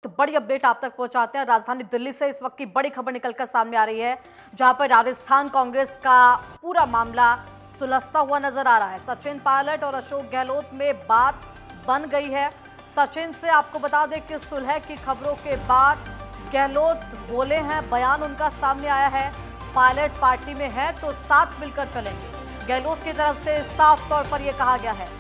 तो बड़ी अपडेट आप तक पहुंचाते हैं। राजधानी दिल्ली से इस वक्त की बड़ी खबर निकलकर सामने आ रही है, जहां पर राजस्थान कांग्रेस का पूरा मामला सुलझता हुआ नजर आ रहा है। सचिन पायलट और अशोक गहलोत में बात बन गई है। सचिन से आपको बता दें कि सुलह की खबरों के बाद गहलोत बोले हैं, बयान उनका सामने आया है। पायलट पार्टी में है तो साथ मिलकर चलेंगे, गहलोत की तरफ से साफ तौर पर यह कहा गया है।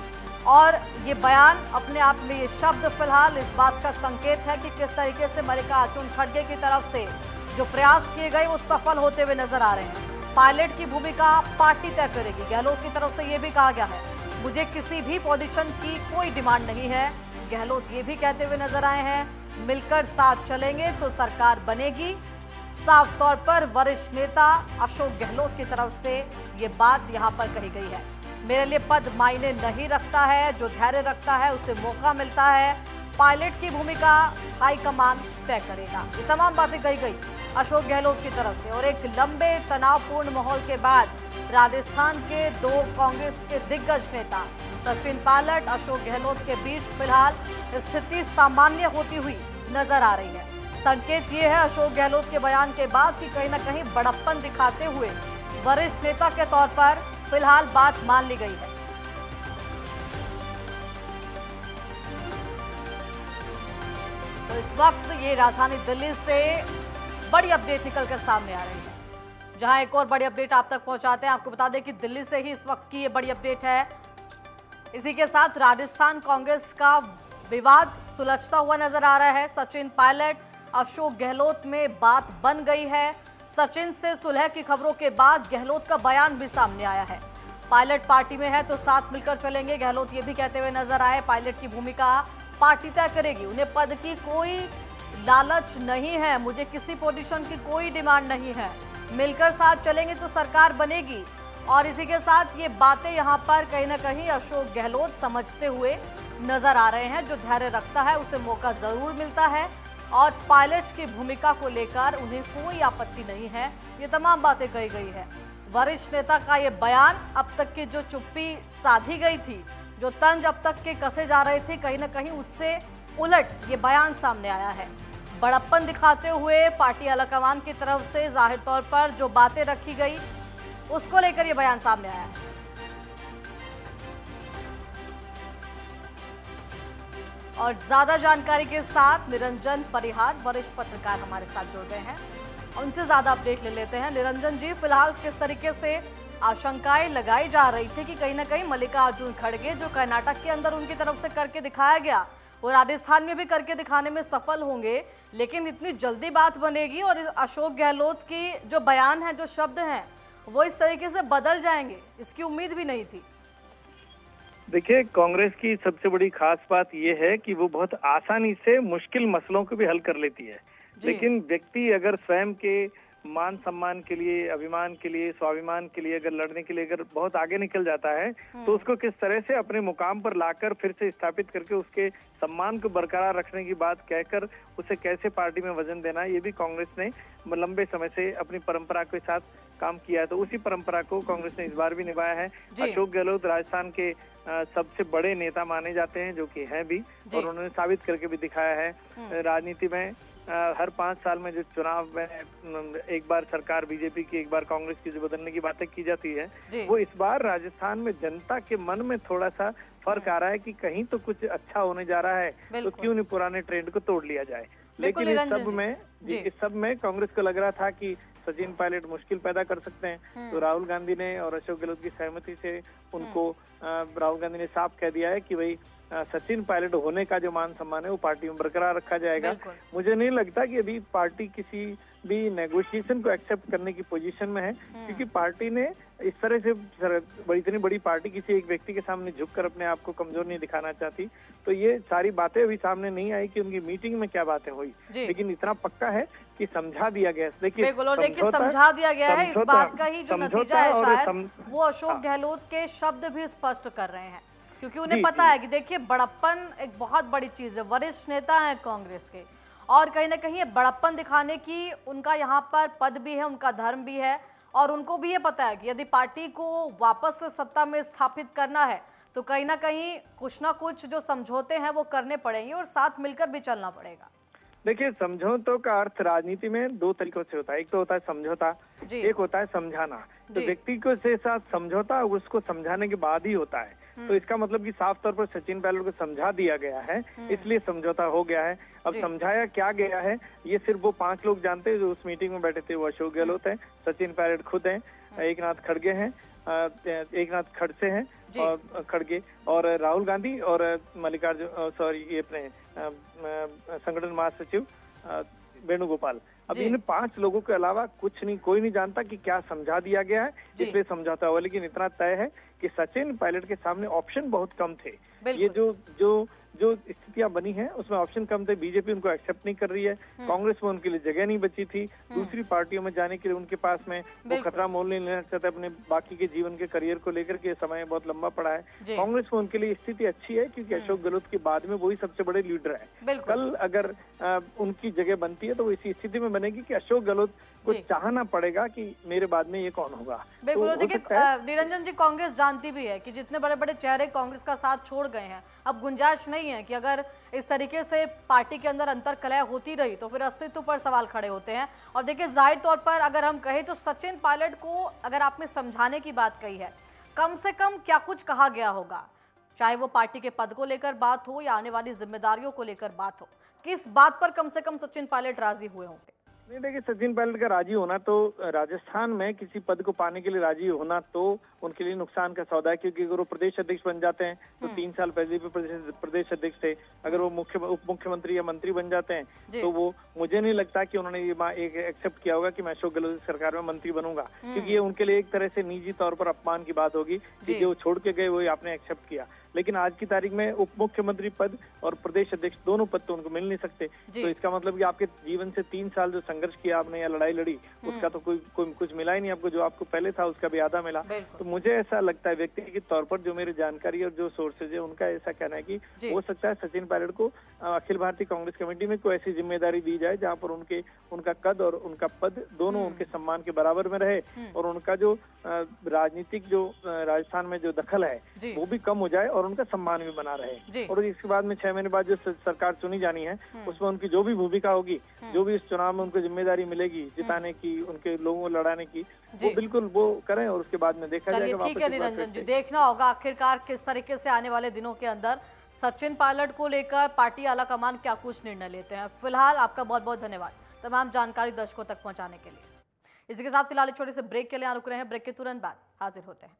और ये बयान अपने आप में, ये शब्द फिलहाल इस बात का संकेत है कि किस तरीके से मल्लिकार्जुन खड़गे की तरफ से जो प्रयास किए गए वो सफल होते हुए नजर आ रहे हैं। पायलट की भूमिका पार्टी तय करेगी। गहलोत की तरफ से ये भी कहा गया है, मुझे किसी भी पोजीशन की कोई डिमांड नहीं है। गहलोत ये भी कहते हुए नजर आए हैं, मिलकर साथ चलेंगे तो सरकार बनेगी। साफ तौर पर वरिष्ठ नेता अशोक गहलोत की तरफ से ये बात यहाँ पर कही गई है। मेरे लिए पद मायने नहीं रखता है, जो धैर्य रखता है उसे मौका मिलता है। पायलट की भूमिका हाईकमान तय करेगा। ये तमाम बातें कही गई अशोक गहलोत की तरफ से। और एक लंबे तनावपूर्ण माहौल के बाद राजस्थान के दो कांग्रेस के दिग्गज नेता सचिन पायलट, अशोक गहलोत के बीच फिलहाल स्थिति सामान्य होती हुई नजर आ रही है। संकेत ये है अशोक गहलोत के बयान के बाद कि कहीं ना कहीं बड़प्पन दिखाते हुए वरिष्ठ नेता के तौर पर फिलहाल बात मान ली गई है। तो इस वक्त ये राजधानी दिल्ली से बड़ी अपडेट निकलकर सामने आ रही है, जहां एक और बड़ी अपडेट आप तक पहुंचाते हैं। आपको बता दें कि दिल्ली से ही इस वक्त की ये बड़ी अपडेट है। इसी के साथ राजस्थान कांग्रेस का विवाद सुलझता हुआ नजर आ रहा है। सचिन पायलट, अशोक गहलोत में बात बन गई है। सचिन से सुलह की खबरों के बाद गहलोत का बयान भी सामने आया है। पायलट पार्टी में है तो साथ मिलकर चलेंगे, गहलोत ये भी कहते हुए नजर आए। पायलट की भूमिका पार्टी तय करेगी, उन्हें पद की कोई लालच नहीं है, मुझे किसी पोजीशन की कोई डिमांड नहीं है, मिलकर साथ चलेंगे तो सरकार बनेगी। और इसी के साथ ये बातें यहाँ पर कहीं ना कहीं अशोक गहलोत समझते हुए नजर आ रहे हैं, जो धैर्य रखता है उसे मौका जरूर मिलता है और पायलट की भूमिका को लेकर उन्हें कोई आपत्ति नहीं है। ये तमाम बातें कही गई है। वरिष्ठ नेता का ये बयान, अब तक की जो चुप्पी साधी गई थी, जो तंज अब तक के कसे जा रहे थे, कहीं ना कहीं उससे उलट ये बयान सामने आया है। बड़प्पन दिखाते हुए पार्टी आलाकमान की तरफ से जाहिर तौर पर जो बातें रखी गई उसको लेकर ये बयान सामने आया है। और ज्यादा जानकारी के साथ निरंजन परिहार, वरिष्ठ पत्रकार हमारे साथ जुड़ गए हैं, उनसे ज्यादा अपडेट ले लेते हैं। निरंजन जी, फिलहाल किस तरीके से आशंकाएं लगाई जा रही थी कि कहीं ना कहीं मल्लिकार्जुन खड़गे जो कर्नाटक के अंदर उनकी तरफ से करके दिखाया गया वो राजस्थान में भी करके दिखाने में सफल होंगे, लेकिन इतनी जल्दी बात बनेगी और अशोक गहलोत की जो बयान है, जो शब्द हैं, वो इस तरीके से बदल जाएंगे, इसकी उम्मीद भी नहीं थी। देखिए, कांग्रेस की सबसे बड़ी खास बात यह है कि वो बहुत आसानी से मुश्किल मसलों को भी हल कर लेती है। लेकिन व्यक्ति अगर स्वयं के मान सम्मान के लिए, अभिमान के लिए, स्वाभिमान के लिए अगर लड़ने के लिए अगर बहुत आगे निकल जाता है तो उसको किस तरह से अपने मुकाम पर लाकर फिर से स्थापित करके उसके सम्मान को बरकरार रखने की बात कहकर उसे कैसे पार्टी में वजन देना है, ये भी कांग्रेस ने लंबे समय से अपनी परंपरा के साथ काम किया है। तो उसी परंपरा को कांग्रेस ने इस बार भी निभाया है। अशोक गहलोत राजस्थान के सबसे बड़े नेता माने जाते हैं, जो कि हैं भी, और उन्होंने साबित करके भी दिखाया है। राजनीति में हर 5 साल में जो चुनाव में एक बार सरकार बीजेपी की, एक बार कांग्रेस की जो बदलने की बातें की जाती है, वो इस बार राजस्थान में जनता के मन में थोड़ा सा फर्क आ रहा है कि कहीं तो कुछ अच्छा होने जा रहा है, तो क्यों नहीं पुराने ट्रेंड को तोड़ लिया जाए। लेकिन इस सब में कांग्रेस को लग रहा था कि सचिन पायलट मुश्किल पैदा कर सकते हैं, तो राहुल गांधी ने और अशोक गहलोत की सहमति से उनको राहुल गांधी ने साफ कह दिया है कि भाई सचिन पायलट होने का जो मान सम्मान है वो पार्टी में बरकरार रखा जाएगा। मुझे नहीं लगता कि अभी पार्टी किसी भी नेगोशिएशन को एक्सेप्ट करने की पोजीशन में है, क्योंकि पार्टी ने इस तरह से इतनी बड़ी पार्टी किसी एक व्यक्ति के सामने झुककर अपने आप को कमजोर नहीं दिखाना चाहती। तो ये सारी बातें अभी सामने नहीं आई कि उनकी मीटिंग में क्या बातें हुई, लेकिन इतना पक्का है कि समझा दिया गया। देखिए, समझा दिया गया है, इस बात का ही जो नतीजा है शायद वो अशोक गहलोत के शब्द भी स्पष्ट कर रहे हैं, क्योंकि उन्हें पता है कि देखिए बड़प्पन एक बहुत बड़ी चीज है। वरिष्ठ नेता हैं कांग्रेस के और कहीं ना कहीं ये बड़प्पन दिखाने की उनका यहाँ पर पद भी है, उनका धर्म भी है, और उनको भी ये पता है कि यदि पार्टी को वापस से सत्ता में स्थापित करना है तो कहीं ना कहीं कुछ ना कुछ जो समझौते हैं वो करने पड़ेंगे और साथ मिलकर भी चलना पड़ेगा। देखिए, समझौतों का अर्थ राजनीति में दो तरीकों से होता है। एक तो होता है समझौता, एक होता है समझाना। तो व्यक्ति को से साथ समझौता उसको समझाने के बाद ही होता है। तो इसका मतलब कि साफ तौर पर सचिन पायलट को समझा दिया गया है, इसलिए समझौता हो गया है। अब समझाया क्या गया है ये सिर्फ वो 5 लोग जानते हैं जो उस मीटिंग में बैठे थे। वो अशोक गहलोत हैं, सचिन पायलट खुद हैं, एकनाथ खड़गे हैं, एकनाथ खड़से हैं और खड़गे, और राहुल गांधी और मल्लिकार्जुन सॉरी ये अपने संगठन महासचिव वेणुगोपाल। अब इन 5 लोगों के अलावा कुछ नहीं, कोई नहीं जानता कि क्या समझा दिया गया है, इसलिए समझौता हुआ। लेकिन इतना तय है कि सचिन पायलट के सामने ऑप्शन बहुत कम थे। ये जो स्थितियां बनी हैं उसमें ऑप्शन कम थे। बीजेपी उनको एक्सेप्ट नहीं कर रही है, कांग्रेस में उनके लिए जगह नहीं बची थी, दूसरी पार्टियों में जाने के लिए उनके पास में वो खतरा मोल नहीं लेना चाहते अपने बाकी के जीवन के करियर को लेकर के। समय बहुत लंबा पड़ा है। कांग्रेस में उनके लिए स्थिति अच्छी है क्योंकि अशोक गहलोत के बाद में वही सबसे बड़े लीडर है। कल अगर उनकी जगह बनती है तो वो इसी स्थिति में बनेगी कि अशोक गहलोत को चाहना पड़ेगा कि मेरे बाद में ये कौन होगा। बिल्कुल। देखिए निरंजन जी, कांग्रेस जानती भी है कि जितने बड़े बड़े चेहरे कांग्रेस का साथ छोड़ गए हैं, अब गुंजाइश नहीं है कि अगर इस तरीके से पार्टी के अंदर अंतर कलह होती रही तो फिर अस्तित्व पर सवाल खड़े होते हैं। और देखिए जाहिर तौर पर अगर हम कहें तो सचिन पायलट को अगर आपने समझाने की बात कही है, कम से कम क्या कुछ कहा गया होगा, चाहे वो पार्टी के पद को लेकर बात हो या आने वाली जिम्मेदारियों को लेकर बात हो, किस बात पर कम से कम सचिन पायलट राजी हुए होंगे? नहीं, देखिए, सचिन पायलट का राजी होना तो राजस्थान में किसी पद को पाने के लिए राजी होना तो उनके लिए नुकसान का सौदा है, क्योंकि अगर वो प्रदेश अध्यक्ष बन जाते हैं तो 3 साल पहले भी प्रदेश अध्यक्ष थे। अगर वो उप मुख्यमंत्री या मंत्री बन जाते हैं तो वो, मुझे नहीं लगता कि उन्होंने ये एक एक्सेप्ट किया होगा कि मैं अशोक गहलोत की सरकार में मंत्री बनूंगा, क्योंकि ये उनके लिए एक तरह से निजी तौर पर अपमान की बात होगी कि जो छोड़ के गए वही आपने एक्सेप्ट किया। लेकिन आज की तारीख में उप मुख्यमंत्री पद और प्रदेश अध्यक्ष दोनों पद तो उनको मिल नहीं सकते। तो इसका मतलब कि आपके जीवन से 3 साल जो संघर्ष किया आपने या लड़ाई लड़ी उसका तो कोई कुछ मिला ही नहीं आपको, जो आपको पहले था उसका भी आधा मिला। तो मुझे ऐसा लगता है व्यक्तिगत तौर पर, जो मेरी जानकारी और जो सोर्सेज है उनका ऐसा कहना है कि हो सकता है सचिन पायलट को अखिल भारतीय कांग्रेस कमेटी में कोई ऐसी जिम्मेदारी दी जाए जहाँ पर उनका कद और उनका पद दोनों उनके सम्मान के बराबर में रहे और उनका जो राजनीतिक जो राजस्थान में जो दखल है वो भी कम हो जाए और उनका सम्मान भी बना रहे। और इसके बाद में 6 महीने बाद जो सरकार चुनी जानी है उसमें उनकी जो भी भूमिका होगी, जो भी इस चुनाव में उनको जिम्मेदारी मिलेगी जिताने की, उनके लोगों को लड़ाने की, वो बिल्कुल वो करें और उसके बाद में देखा जाएगा। ठीक है निरंजन जी, देखना होगा आखिरकार किस तरीके से आने वाले दिनों के अंदर सचिन पायलट को लेकर पार्टी आला कमान क्या कुछ निर्णय लेते हैं। फिलहाल आपका बहुत बहुत धन्यवाद तमाम जानकारी दर्शकों तक पहुंचाने के लिए। इसी के साथ फिलहाल एक छोटे से ब्रेक के लिए रुक रहे हैं। ब्रेक के तुरंत बाद हाजिर होते हैं।